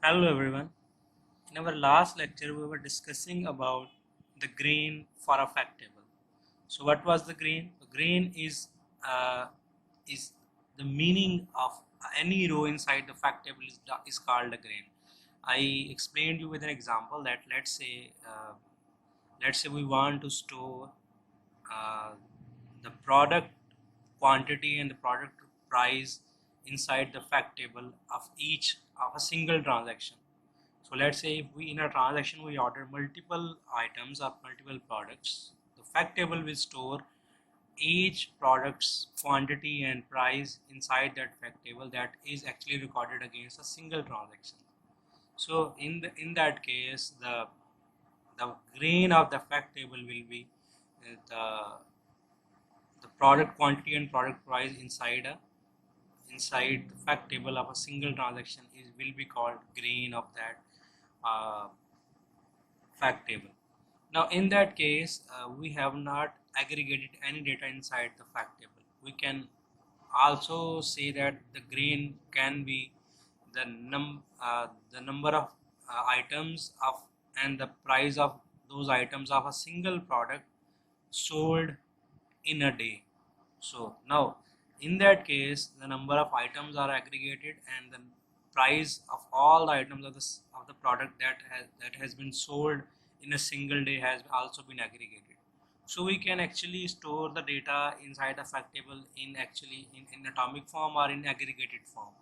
Hello everyone. In our last lecture, we were discussing about the green for a fact table. So, what was the green? The green is the meaning of any row inside the fact table is called a green. I explained you with an example that let's say we want to store uh, the product quantity and the product price inside the fact table of each of a single transaction. So let's say if we in a transaction we order multiple items or multiple products, the fact table will store each product's quantity and price inside that fact table that is actually recorded against a single transaction. So in that case, the grain of the fact table will be the product quantity and product price inside the fact table of a single transaction is will be called grain of that uh, fact table. Now, in that case, we have not aggregated any data inside the fact table. We can also say that the grain can be the number of items of and the price of those items of a single product sold in a day. So now, in that case, the number of items are aggregated, and the price of all the items of the product that has been sold in a single day has also been aggregated. So we can actually store the data inside the fact table in atomic form or in aggregated form.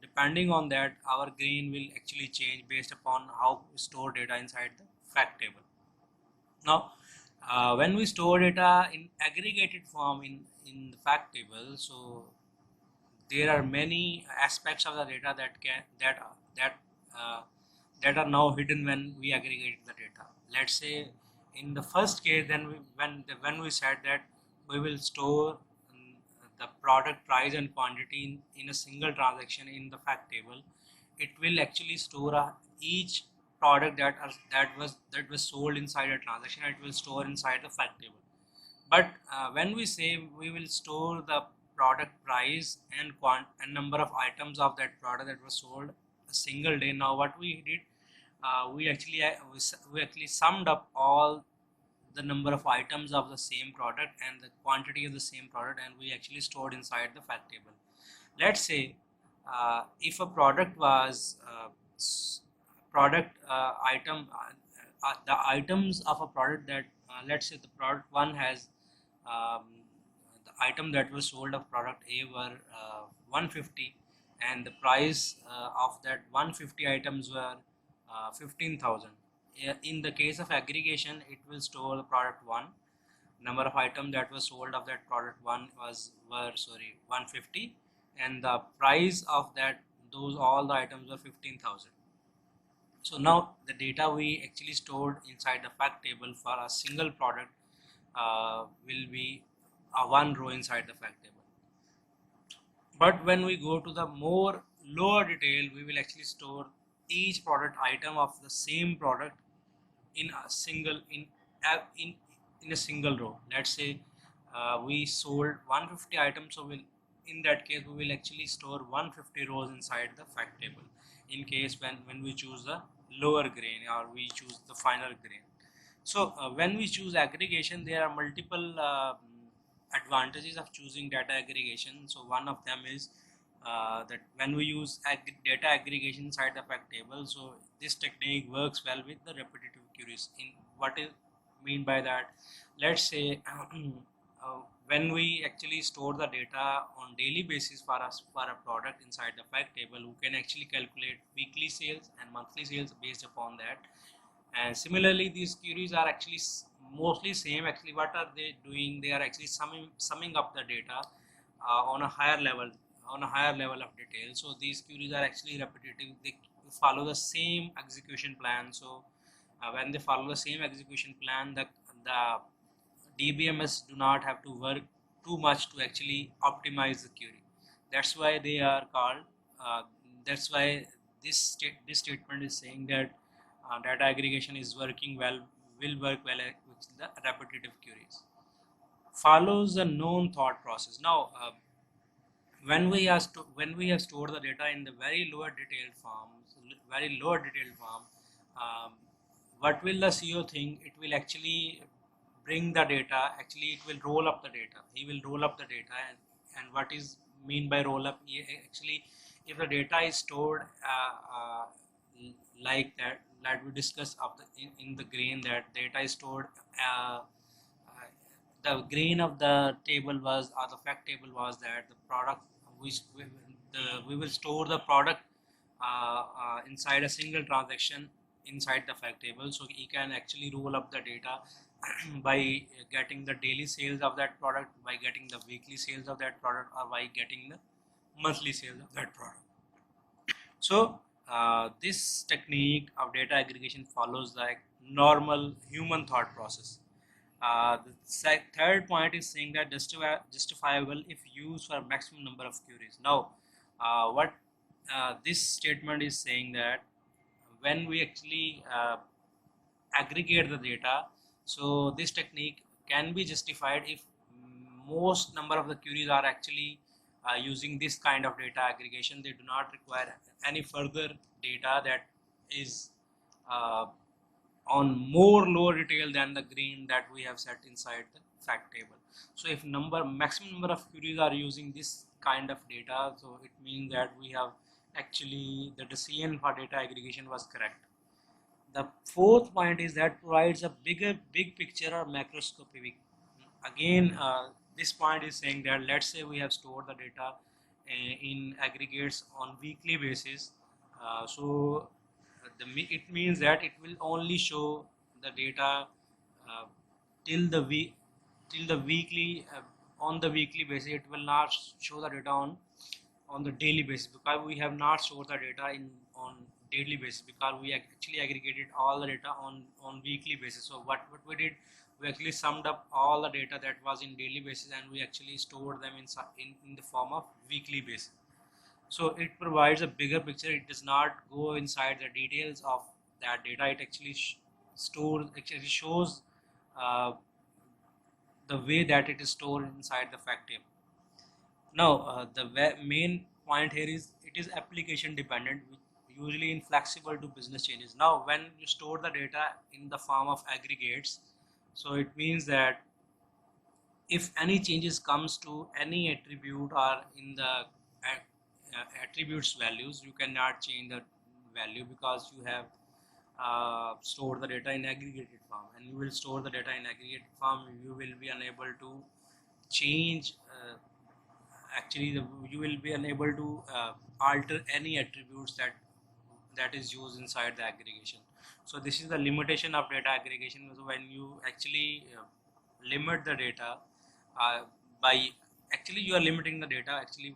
Depending on that, our grain will actually change based upon how we store data inside the fact table. Now, when we store data in aggregated form in the fact table, so there are many aspects of the data uh, that are now hidden when we aggregate the data. Let's say in the first case, then when we said that we will store the product price and quantity in a single transaction in the fact table, it will actually store each product that was sold inside a transaction. It will store inside the fact table. But when we say we will store the product price and number of items of that product that was sold a single day, now what we did, we actually summed up all the number of items of the same product and the quantity of the same product, and we actually stored inside the fact table. Let's say if a product was product item the items of a product that let's say the product one has um, the item that was sold of product A were 150, and the price of that 150 items were 15,000. In the case of aggregation, it will store the product 1. Number of items that was sold of that product 1 were 150, and the price of that those all the items were 15,000. So now the data we actually stored inside the fact table for a single product will be a one row inside the fact table. But when we go to the more lower detail, we will actually store each product item of the same product in a single in in a single row. Let's say we sold 150 items, so in that case we will actually store 150 rows inside the fact table. In case when we choose the lower grain or we choose the final grain. So when we choose aggregation, there are multiple advantages of choosing data aggregation. So one of them is that when we use data aggregation inside the fact table, so this technique works well with the repetitive queries. In what is mean by that? Let's say when we actually store the data on daily basis for us for a product inside the fact table, we can actually calculate weekly sales and monthly sales based upon that. And similarly, these queries are actually mostly same. Actually, what are they doing? They are actually summing up the data on a higher level of detail. So these queries are actually repetitive. They follow the same execution plan. So when they follow the same execution plan, the DBMS do not have to work too much to actually optimize the query. That's why they are called. That's why this statement is saying that data aggregation is working well, will work well with the repetitive queries. Follows the known thought process. Now, when we have stored the data in the very lower detailed form, very lower detailed form, um, what will the CEO think? It will actually bring the data. Actually, it will roll up the data. He will roll up the data, and what is mean by roll up? Actually, if the data is stored like that we discussed of in the grain, that data is stored. The grain of the table was, or the fact table was, that the product we will store the product inside a single transaction inside the fact table, so he can actually roll up the data by getting the daily sales of that product, by getting the weekly sales of that product, or by getting the monthly sales of that product. So this technique of data aggregation follows the normal human thought process. The third point is saying that justifiable if used for maximum number of queries. Now, what this statement is saying, that when we actually aggregate the data, so this technique can be justified if most number of the queries are actually using this kind of data aggregation. They do not require any further data that is uh, on more lower detail than the green that we have set inside the fact table. So if maximum number of queries are using this kind of data, so it means that we have actually the decision for data aggregation was correct. The fourth point is that provides a big picture or macroscopic. Again, this point is saying that, let's say we have stored the data in aggregates on weekly basis. So it means that it will only show the data uh, till the week till the weekly on the weekly basis. It will not show the data on the daily basis, because we have not stored the data in on daily basis, because we actually aggregated all the data on weekly basis. So what we did, we actually summed up all the data that was in daily basis, and we actually stored them in the form of weekly basis. So it provides a bigger picture. It does not go inside the details of that data. It actually actually shows uh, the way that it is stored inside the fact table. Now, the main point here is it is application dependent, usually inflexible to business changes. Now, when you store the data in the form of aggregates, so it means that if any changes comes to any attribute or in the attributes values, you cannot change the value, because you have stored the data in aggregated form, and you will store the data in aggregated form. You will be unable to change actually you will be unable to alter any attributes that is used inside the aggregation. So this is the limitation of data aggregation. So when you actually limit the data uh, by actually you are limiting the data. Actually,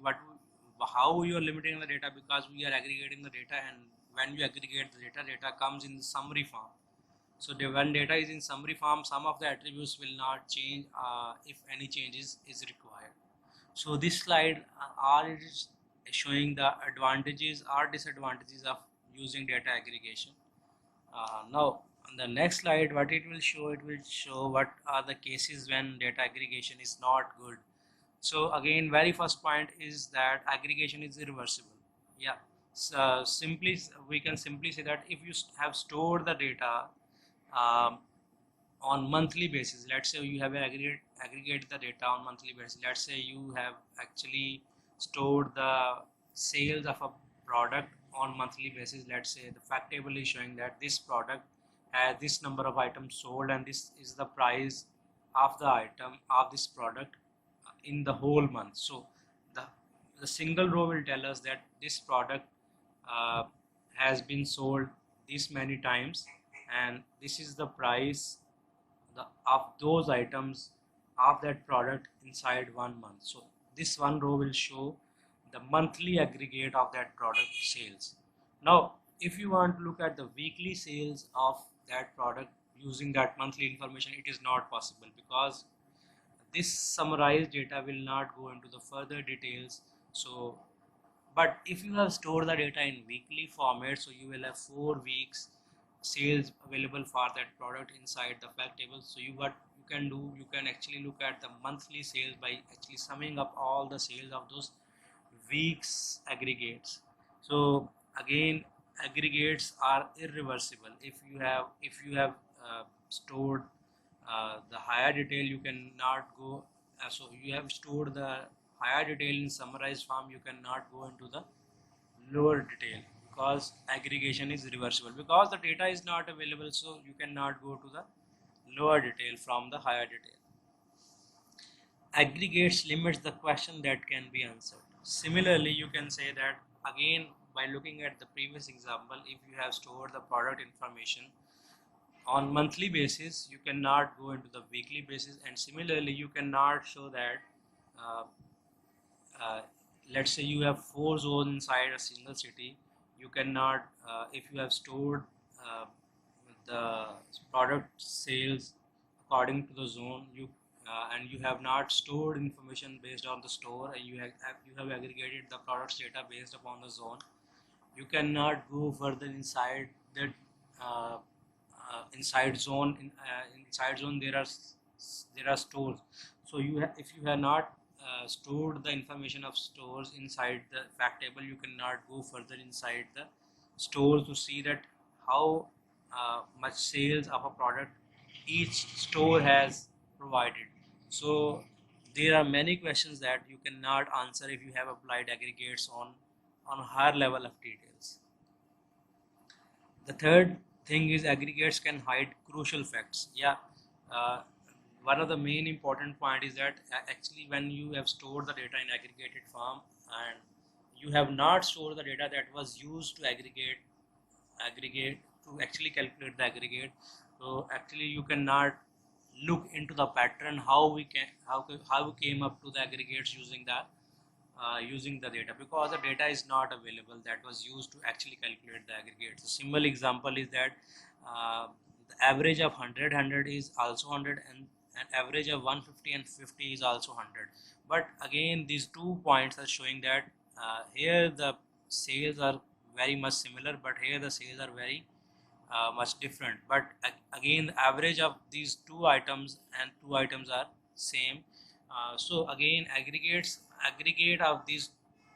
how you are limiting the data, because we are aggregating the data, and when you aggregate the data comes in the summary form. So when data is in summary form, some of the attributes will not change if any changes is required. So this slide all it is showing the advantages or disadvantages of using data aggregation. Now on the next slide, what it will show what are the cases when data aggregation is not good. So again, very first point is that aggregation is irreversible. Yeah. So simply we can simply say that if you have stored the data um, on monthly basis, let's say you have aggregate the data on monthly basis. Let's say you have actually stored the sales of a product on monthly basis. Let's say the fact table is showing that this product has this number of items sold, and this is the price of the item of this product in the whole month. So the the single row will tell us that this product uh, has been sold this many times, and this is the price of those items of that product inside 1 month. So this one row will show the monthly aggregate of that product sales. Now, if you want to look at the weekly sales of that product using that monthly information, it is not possible, because this summarized data will not go into the further details. So but if you have stored the data in weekly format, so you will have 4 weeks sales available for that product inside the fact table. So what you can do, you can actually look at the monthly sales by actually summing up all the sales of those weeks aggregates. So again, aggregates are irreversible. If you have stored the higher detail, you cannot go. So you have stored the higher detail in summarized form, you cannot go into the lower detail because aggregation is reversible. Because the data is not available, so you cannot go to the lower detail from the higher detail. Aggregates limits the question that can be answered. Similarly, you can say that again by looking at the previous example, if you have stored the product information on monthly basis, you cannot go into the weekly basis, and similarly you cannot show that uh, uh, let's say you have 4 zones inside a single city. You cannot if you have stored uh, the product sales according to the zone, you and you have not stored information based on the store, and you have aggregated the products data based upon the zone. You cannot go further inside that inside zone. Inside zone there are stores. So if you have not stored the information of stores inside the fact table, you cannot go further inside the store to see that how much sales of a product each store has provided. So there are many questions that you cannot answer if you have applied aggregates on a higher level of details. The third thing is aggregates can hide crucial facts. Yeah, uh, one of the main important point is that actually when you have stored the data in aggregated form and you have not stored the data that was used to aggregate to actually calculate the aggregate, so actually you cannot look into the pattern how we came up to the aggregates using the data, because the data is not available that was used to actually calculate the aggregate. The simple example is that the average of 100 is also 100, and average of 150 and 50 is also 100. But again these 2 points are showing that here the sales are very much similar, but here the sales are very much different. But again the average of these two items and two items are same. So again aggregate of these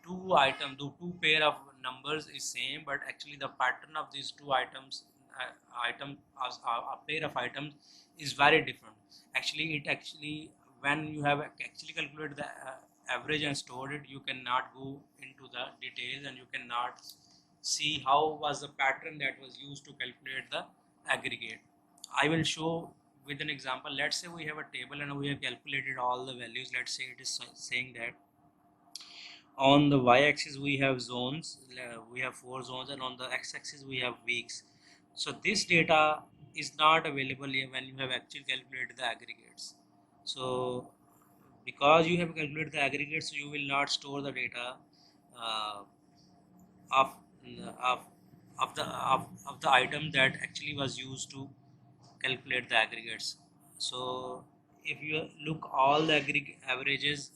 two items, the two pair of numbers is same, but actually the pattern of these two items a pair of items is very different. Actually it actually when you have actually calculated the average and stored it, you cannot go into the details and you cannot see how was the pattern that was used to calculate the aggregate. I will show with an example. Let's say we have a table and we have calculated all the values. Let's say it is saying that on the y-axis we have zones, we have 4 zones, and on the x-axis we have weeks. So this data is not available here when you have actually calculated the aggregates. So because you have calculated the aggregates, you will not store the data uh, of of of the item that actually was used to calculate the aggregates. So if you look all the averages,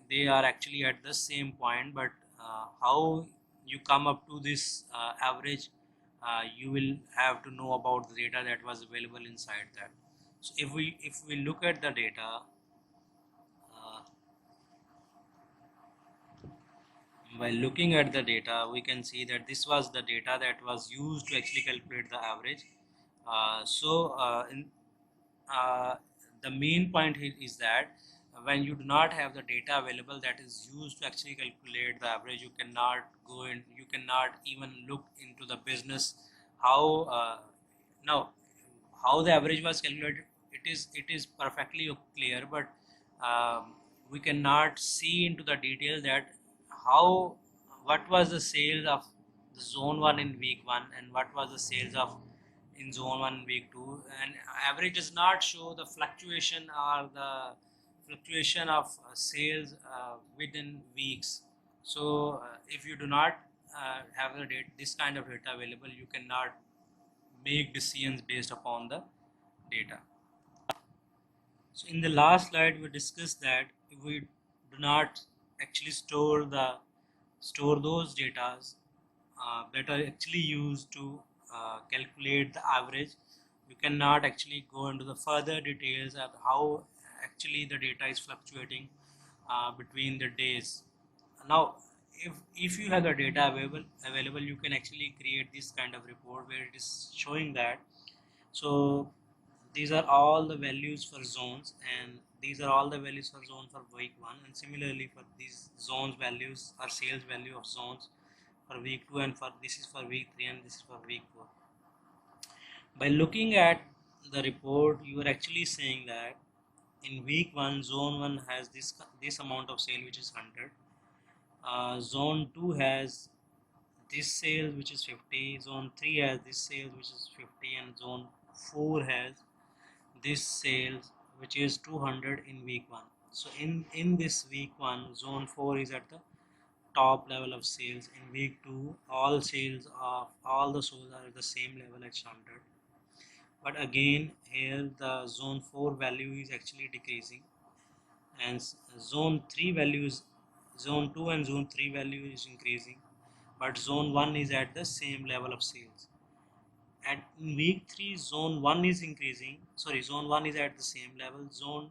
they are actually at the same point, but how you come up to this average, you will have to know about the data that was available inside that. So if we look at the data, uh, by looking at the data, we can see that this was the data that was used to actually calculate the average. Uh, the main point here is that when you do not have the data available that is used to actually calculate the average, you cannot go in, you cannot even look into the business how now how the average was calculated. It is perfectly clear, but we cannot see into the detail that how what was the sales of the zone 1 in week 1 and what was the sales of in zone 1 week 2. And average does not show the fluctuation or the fluctuation of sales within weeks. So if you do not have the this kind of data available, you cannot make decisions based upon the data. So in the last slide we discussed that if we do not actually store those data that are actually used to calculate the average, you cannot actually go into the further details of how actually the data is fluctuating between the days. now if you have the data available, you can actually create this kind of report where it is showing that. So these are all the values for zones, and these are all the values for zone for week 1, and similarly for these zones values are sales value of zones for week 2, and for this is for week 3 and this is for week 4. By looking at the report, you are actually saying that in week 1 zone 1 has this amount of sale, which is 100. Zone 2 has this sale, which is 50. Zone 3 has this sale, which is 50, and zone 4 has this sales, which is 200 in week 1. So in this week 1, zone 4 is at the top level of sales. In week 2, all sales of all the stores are at the same level at 100. But again, here the zone 4 value is actually decreasing, and zone 3 values, zone 2 and zone 3 value is increasing, but zone 1 is at the same level of sales. At in week 3, zone 1 is increasing, sorry, zone 1 is at the same level, zone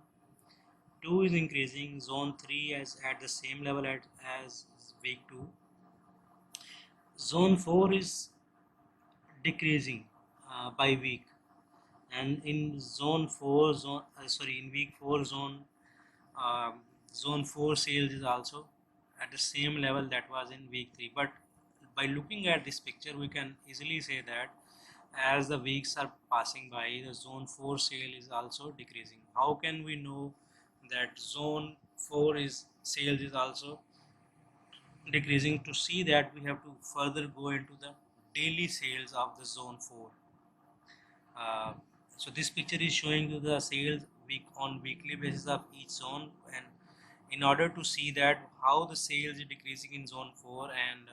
2 is increasing, zone 3 is at the same level as week 2, zone 4 is decreasing by week, and in zone 4 in week 4 um, zone 4 sales is also at the same level that was in week 3. But by looking at this picture, we can easily say that as the weeks are passing by, the zone 4 sale is also decreasing. How can we know that zone 4 is sales is also decreasing? To see that, we have to further go into the daily sales of the zone 4. uh, so this picture is showing you the sales week on weekly basis of each zone, and in order to see that how the sales is decreasing in zone 4, and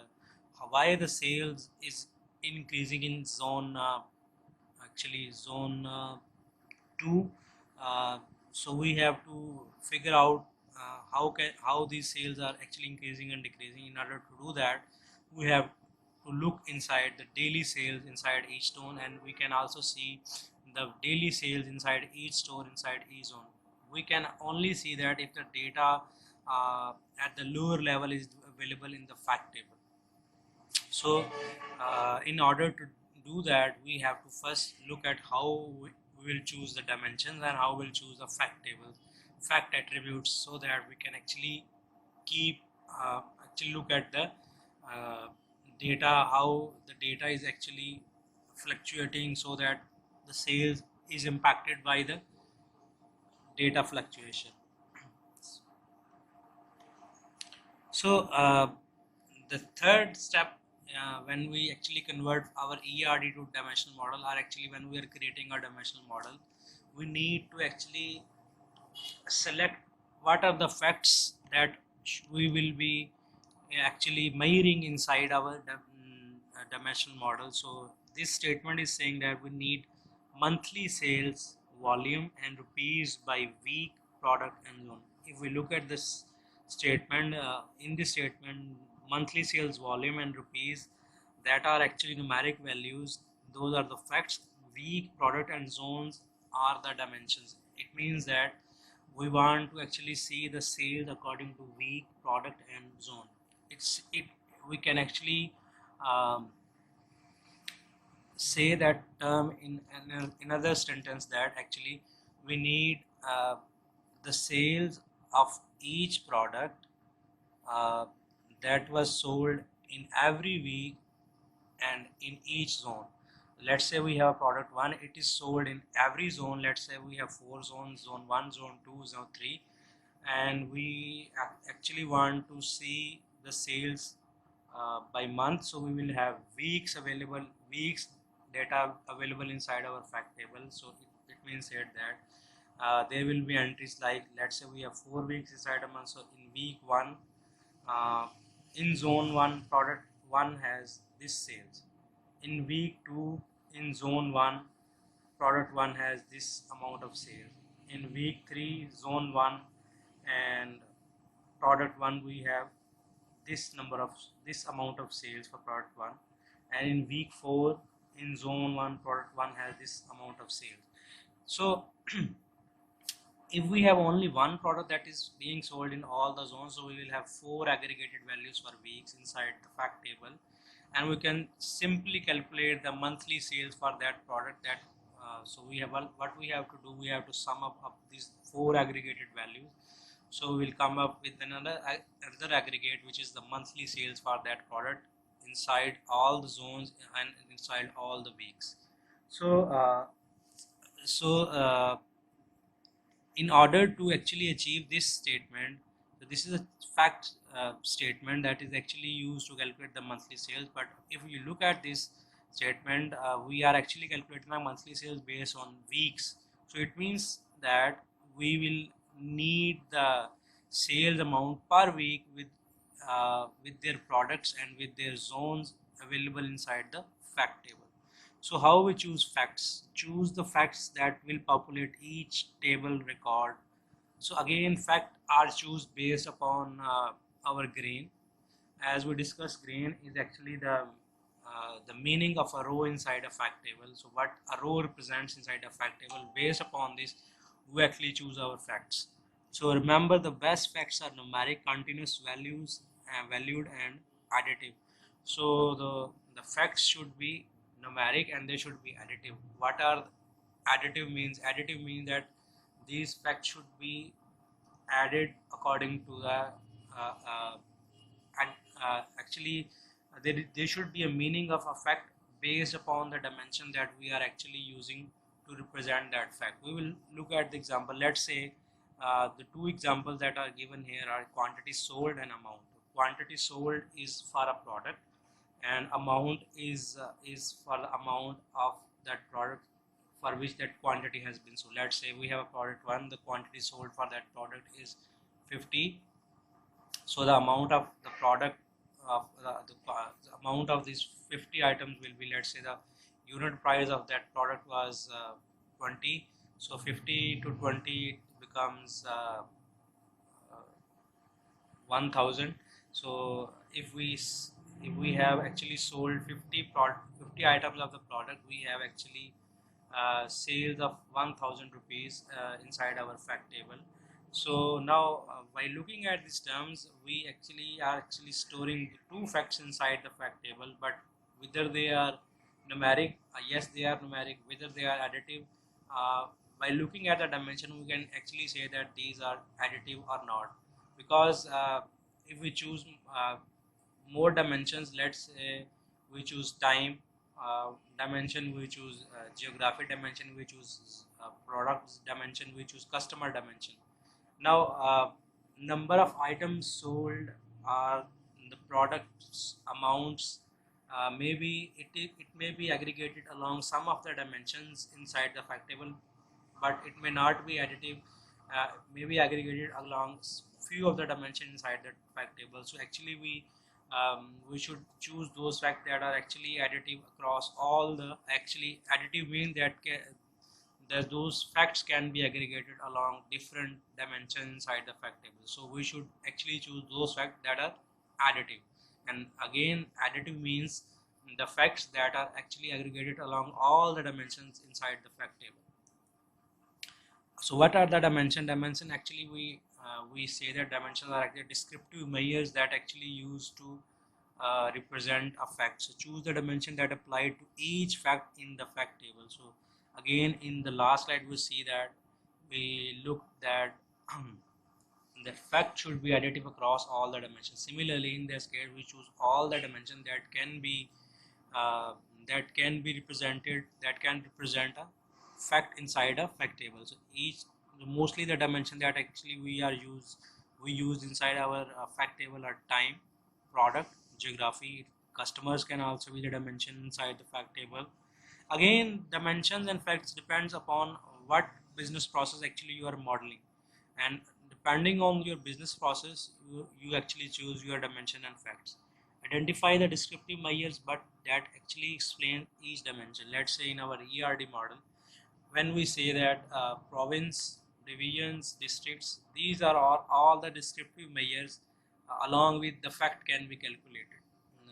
why the sales is increasing in zone actually zone 2. So we have to figure out how these sales are actually increasing and decreasing. In order to do that, we have to look inside the daily sales inside each zone, and we can also see the daily sales inside each store inside each zone. We can only see that if the data at the lower level is available in the fact table. So in order to do that, we have to first look at how we will choose the dimensions and how we'll choose the fact table, fact attributes, so that we can actually keep actually look at the uh, data, how the data is actually fluctuating, so that the sales is impacted by the data fluctuation. So the third step, when we actually convert our ERD to dimensional model, or actually when we are creating a dimensional model, we need to actually select what are the facts that we will be actually measuring inside our dimensional model. So this statement is saying that we need monthly sales volume and rupees by week, product and zone. If we look at this statement, in this statement, monthly sales volume and rupees, that are actually numeric values, those are the facts. Week, product and zones are the dimensions. It means that we want to actually see the sales according to week, product and zone. It we can actually um, say that term in another sentence, that actually we need the sales of each product uh, that was sold in every week and in each zone. Let's say we have product 1, it is sold in every zone. Let's say we have 4 zones, zone 1, zone 2, zone 3, and we actually want to see the sales by month. So we will have weeks data available inside our fact table. So it means here that there will be entries like, let's say we have 4 weeks inside a month. So in week 1, uh, in zone 1, product 1 has this sales. In week 2, in zone 1, product 1 has this amount of sales. In week 3, zone 1 and product 1, we have this amount of sales for product 1, and in week 4, in zone 1, product 1 has this amount of sales. So If we have only one product that is being sold in all the zones, so we will have 4 aggregated values for weeks inside the fact table, and we can simply calculate the monthly sales for that product. That so we have what we have to do, we have to sum up these 4 aggregated values. So we will come up with another aggregate, which is the monthly sales for that product inside all the zones and inside all the weeks. So so in order to actually achieve this statement, so this is a fact statement that is actually used to calculate the monthly sales. But if you look at this statement, we are actually calculating the monthly sales based on weeks. So it means that we will need the sales amount per week with their products and with their zones available inside the fact table. So how we choose facts? Choose the facts that will populate each table record. So again, fact are choose based upon our grain. As we discussed, grain is actually the meaning of a row inside a fact table. So what a row represents inside a fact table, based upon this we actually choose our facts. So remember, the best facts are numeric, continuous values, valued and additive. So the facts should be numeric and they should be additive. What are additive means? Additive means that these facts should be added according to the uh, uh, and actually there should be a meaning of a fact based upon the dimension that we are actually using to represent that fact. We will look at the example. Let's say the two examples that are given here are quantity sold and amount. Quantity sold is for a product and amount is for the amount of that product for which that quantity has been sold. Let's say we have a product 1, the quantity sold for that product is 50. So the amount of the product of the amount of these 50 items will be, let's say the unit price of that product was 20. So 50 to 20 becomes 1000. So if we have actually sold 50 items of the product, we have actually sales of 1000 rupees inside our fact table. So now by looking at these terms, we actually are actually storing two facts inside the fact table, but whether they are numeric, yes they are numeric, whether they are additive, uh, by looking at the dimension we can actually say that these are additive or not. Because if we choose more dimensions, let's say we choose time dimension, we choose geographic dimension, we choose products dimension, we choose customer dimension. Now number of items sold are the products amounts, maybe it may be aggregated along some of the dimensions inside the fact table, but it may not be additive. It may be aggregated along few of the dimensions inside the fact table. So actually we should choose those facts that are actually additive across all the, actually additive means that those facts can be aggregated along different dimensions inside the fact table. So we should actually choose those facts that are additive. And again, additive means the facts that are actually aggregated along all the dimensions inside the fact table. So what are the dimension? Actually we say that dimensions are actually descriptive measures that actually used to represent a fact. So choose the dimension that apply to each fact in the fact table. So again, in the last slide we see that we look that the fact should be additive across all the dimensions. Similarly, in this case we choose all the dimensions uh, that can be represented, that can represent a fact inside a fact table. So each, mostly the dimension that actually we use inside our fact table are time, product, geography. Customers can also be the dimension inside the fact table. Again, dimensions and facts depends upon what business process actually you are modeling, and depending on your business process you actually choose your dimension and facts. Identify the descriptive measures but that actually explain each dimension. Let's say in our ERD model, when we say that province, divisions, districts, these are all the descriptive measures along with the fact can be calculated.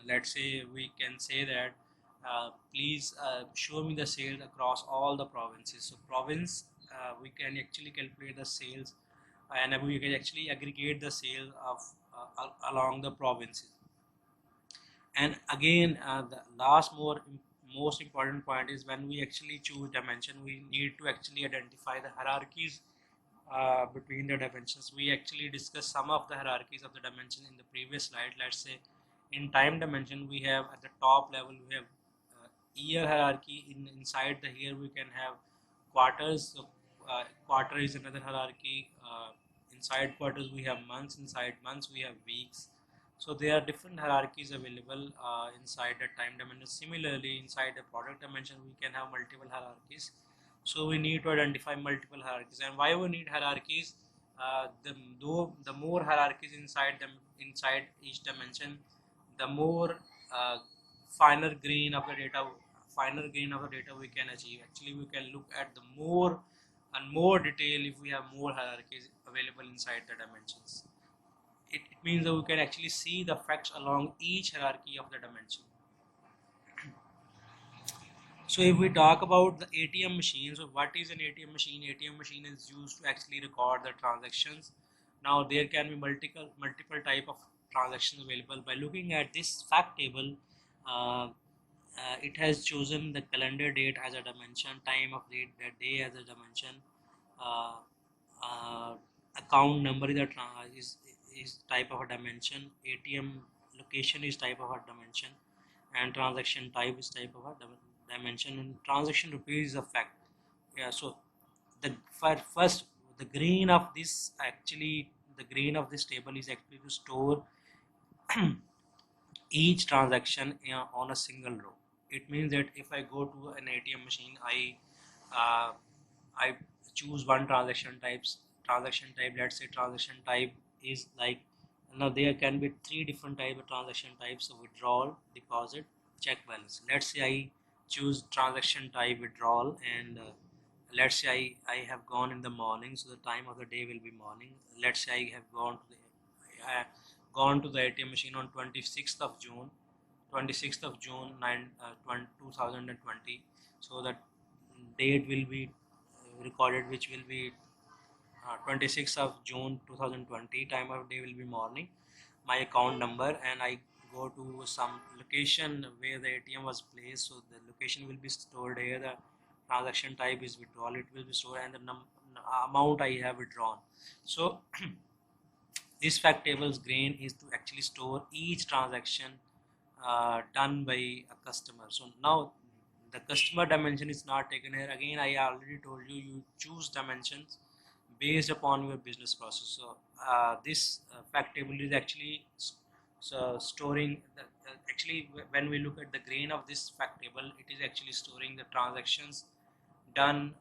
Let's say we can say that please show me the sales across all the provinces. So province we can actually calculate the sales, and we can actually aggregate the sales of along the provinces. And again, the last most important point is when we actually choose dimension, we need to actually identify the hierarchies between the dimensions. We actually discussed some of the hierarchies of the dimension in the previous slide. Let's say in time dimension, we have at the top level we have year hierarchy. Inside the year we can have quarters. So quarter is another hierarchy. Inside quarters we have months. Inside months we have weeks. So there are different hierarchies available inside the time dimension. Similarly, inside the product dimension, we can have multiple hierarchies. So we need to identify multiple hierarchies. And why we need hierarchies? The more hierarchies inside each dimension, the more uh, finer grain of the data, we can achieve. Actually, we can look at the more and more detail if we have more hierarchies available inside the dimensions. It means that we can actually see the facts along each hierarchy of the dimension. So if we talk about the ATM machine, so what is an ATM machine? ATM machine is used to actually record the transactions. Now there can be multiple type of transactions available. By looking at this fact table, uh, it has chosen the calendar date as a dimension, time of date, the day as a dimension, uh, uh, account number is type of a dimension, ATM location is type of a dimension, and transaction type is type of a dimension, and transaction rupees is a fact. Yeah, so the first, the green of this actually, the green of this table is actually to store each transaction on a single row. It means that if I go to an ATM machine, uh, I choose one transaction type. Let's say transaction type is like, now there can be three different type of transaction types: of withdrawal, deposit, check balance. Let's say I choose transaction type withdrawal, and let's say I have gone in the morning, so the time of the day will be morning. Let's say I have gone to the ATM machine on 26th of June, 2020. So that date will be recorded, which will be 26th of June 2020. Time of day will be morning. My account number, and I go to some location where the ATM was placed. So the location will be stored here. The transaction type is withdrawal. It will be stored, and the amount I have withdrawn. So this fact table's grain is to actually store each transaction done by a customer. So now the customer dimension is not taken here. Again, I already told you, you choose dimensions based upon your business process. So this fact table is actually storing actually when we look at the grain of this fact table, it is actually storing the transactions done.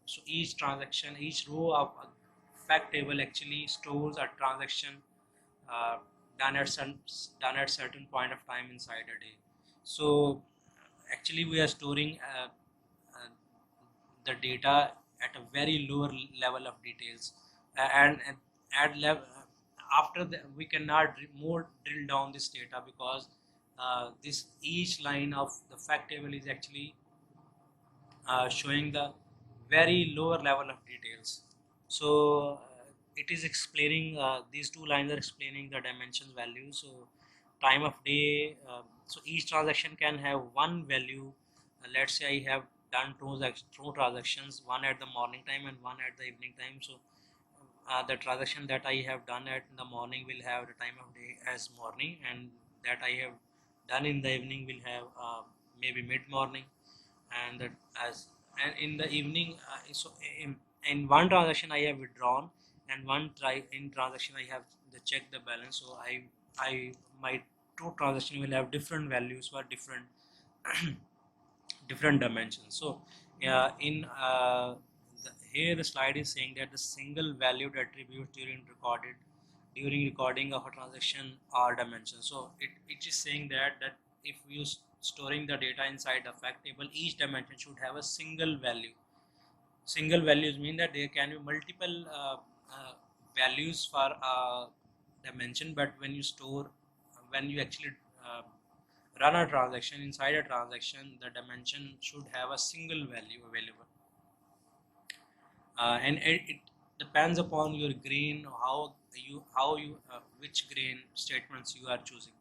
So each transaction, each row of a fact table actually stores a transaction uh, done at certain point of time inside a day. So actually we are storing uh, the data at a very lower level of details, and at level after the, we cannot more drill down this data, because this each line of the fact table is actually showing the very lower level of details. So it is explaining, these two lines are explaining the dimensions value. So time of day, so each transaction can have one value. Let's say I have done two transactions, one at the morning time and one at the evening time. So the transaction that I have done at the morning will have the time of day as morning, and that I have done in the evening will have maybe mid morning, and that as and in the evening, so in one transaction I have withdrawn, and in transaction I have the check the balance. So I my two transaction will have different values for different different dimensions. So in here the slide is saying that the single valued attributes during recording of a transaction are dimensions. So it is saying that if you storing the data inside the fact table, each dimension should have a single value. Single values mean that there can be multiple values for a dimension, but when you actually uh, run a transaction, inside a transaction the dimension should have a single value available. and it depends upon your grain, how you which grain statements you are choosing.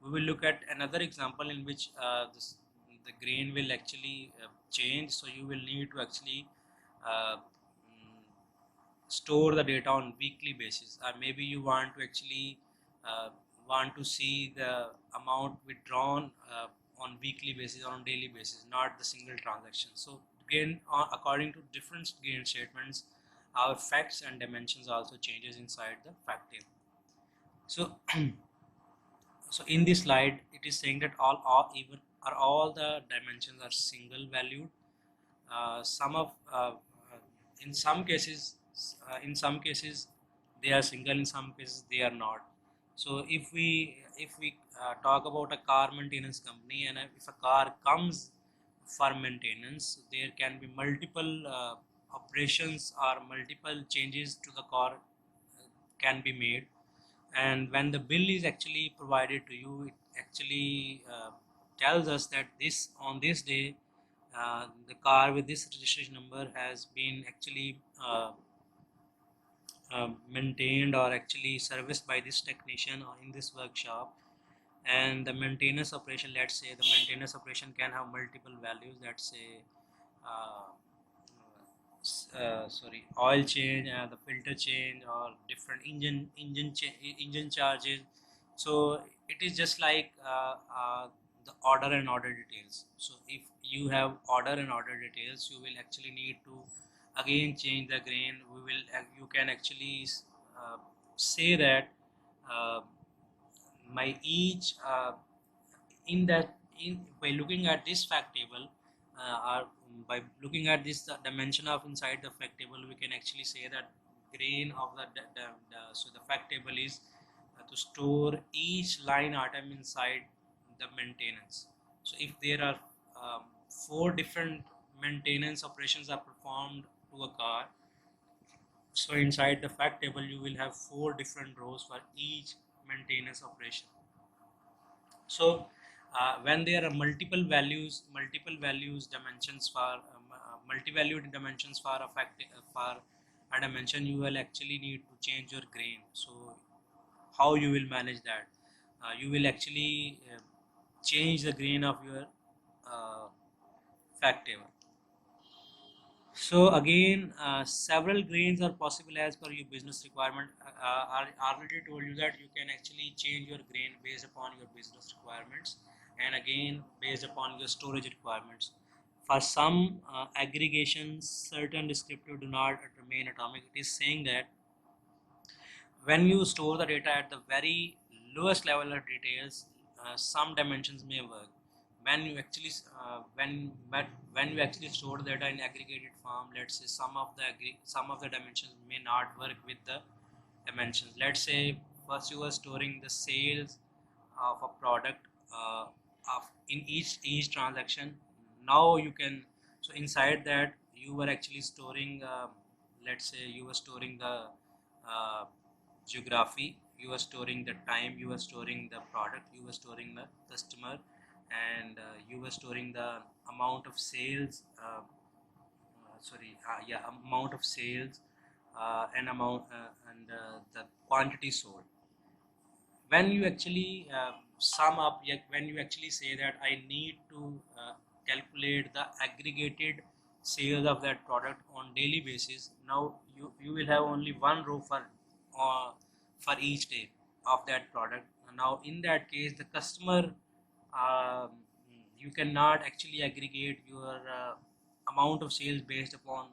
We will look at another example in which the grain will actually change, so you will need to actually store the data on weekly basis, or maybe you want to actually uh, want to see the amount withdrawn on weekly basis or on daily basis, not the single transaction. So again, according to different gain statements, our facts and dimensions also changes inside the fact table. So so in this slide it is saying that all the dimensions are single valued. Some of in some cases in some cases they are single, in some cases they are not. So if we talk about a car maintenance company, and if a car comes for maintenance, there can be multiple operations or multiple changes to the car can be made. And when the bill is actually provided to you, it actually tells us that this on this day the car with this registration number has been actually maintained or actually serviced by this technician or in this workshop. And the maintenance operation, let's say the maintenance operation can have multiple values. Let's say uh, sorry, oil change, the filter change, or different engine charges. So it is just like the order and order details. So if you have order and order details, you will actually need to again change the grain. You can actually say that uh, my each in that in by looking at this fact table, or by looking at this dimension of inside the fact table, we can actually say that grain of so the fact table is to store each line item inside the maintenance. So if there are four different maintenance operations are performed to a car, so inside the fact table you will have four different rows for each maintenance operation. So when there are multiple values dimensions for multi-valued dimensions for a fact for a dimension, you will actually need to change your grain. So how you will manage that? You will actually change the grain of your uh, fact table. So again, several grains are possible as per your business requirement. I already told you that you can actually change your grain based upon your business requirements, and again based upon your storage requirements. For some aggregations, certain descriptive do not remain atomic. It is saying that when you store the data at the very lowest level of details, some dimensions may work. When you actually when you actually store the data in aggregated form, let's say some of the dimensions may not work with the dimensions. Let's say first you are storing the sales of a product in each transaction. Now you can, so inside that you were actually storing let's say you were storing the uh, geography, you are storing the time, you are storing the product, you are storing the customer, and you are storing the amount of sales yeah, amount of sales and amount and the quantity sold. When you actually sum up, yeah, when you actually say that I need to calculate the aggregated sales of that product on daily basis, now you will have only one row uh, for each day of that product. Now in that case the customer, um, you cannot actually aggregate your amount of sales based upon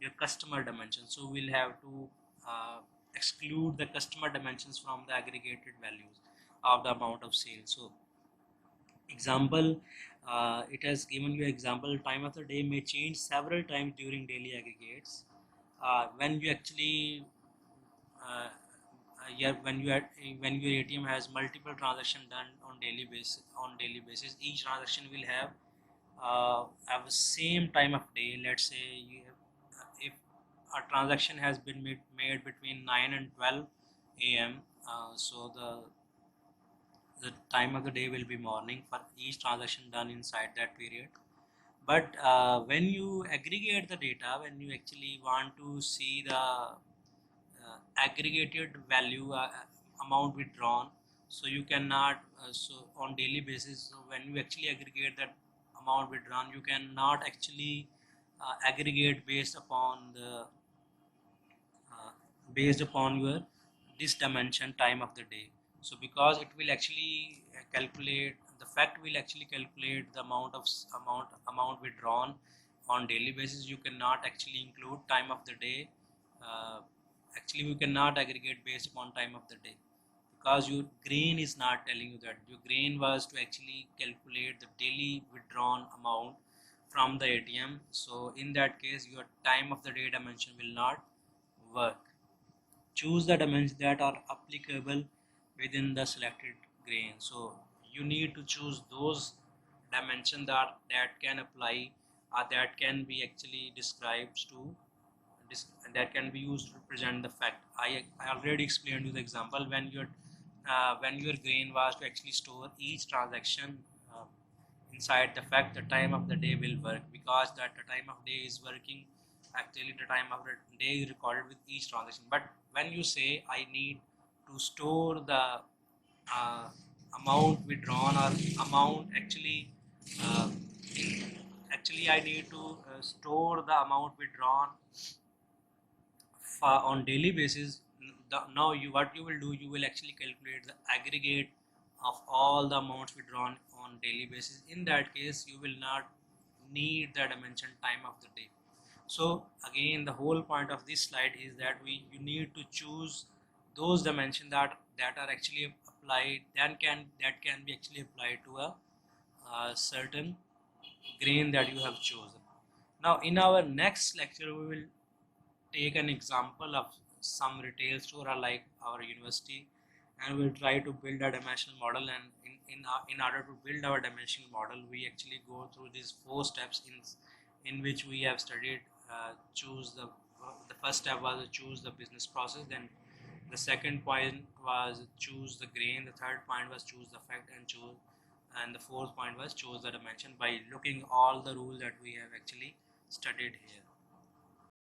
your customer dimension. So we'll have to uh, exclude the customer dimensions from the aggregated values of the amount of sales. So example, it has given you example, time of the day may change several times during daily aggregates. When you actually yeah, when your ATM has multiple transactions done on daily basis, each transaction will have the same time of day. Let's say if a transaction has been made between 9 and 12 a.m. So the time of the day will be morning for each transaction done inside that period. But when you aggregate the data, when you actually want to see the aggregated value amount withdrawn, so you cannot so on daily basis, so when you actually aggregate that amount withdrawn, you cannot actually aggregate uh, based upon your this dimension time of the day. So because it will actually calculate the fact will actually calculate the amount withdrawn on daily basis, you cannot actually include time of the day. uh, Actually we cannot aggregate based upon time of the day, because your grain is not telling you that. Your grain was to actually calculate the daily withdrawn amount from the ATM. So in that case your time of the day dimension will not work. Choose the dimensions that are applicable within the selected grain. So you need to choose those dimensions that can apply, or that can be actually described to that can be used to represent the fact. I already explained you the example when your grain was to actually store each transaction inside the fact. The time of the day will work, because that the time of day is working. Actually the time of the day is recorded with each transaction. But when you say I need to store the uh, amount withdrawn, or amount actually uh, actually I need to store the amount withdrawn on daily basis. Now you what you will do, you will actually calculate the aggregate of all the amounts withdrawn on daily basis. In that case you will not need the dimension time of the day. So again the whole point of this slide is that you need to choose those dimensions that are actually applied, that can be actually applied to a certain grain that you have chosen. Now in our next lecture we will take an example of some retail store like our university, and we'll try to build a dimensional model. And in order to build our dimensional model, we actually go through these four steps in which we have studied. Choose the first step was to choose the business process, then the second point was choose the grain, the third point was choose the fact, and the fourth point was choose the dimension by looking all the rules that we have actually studied here.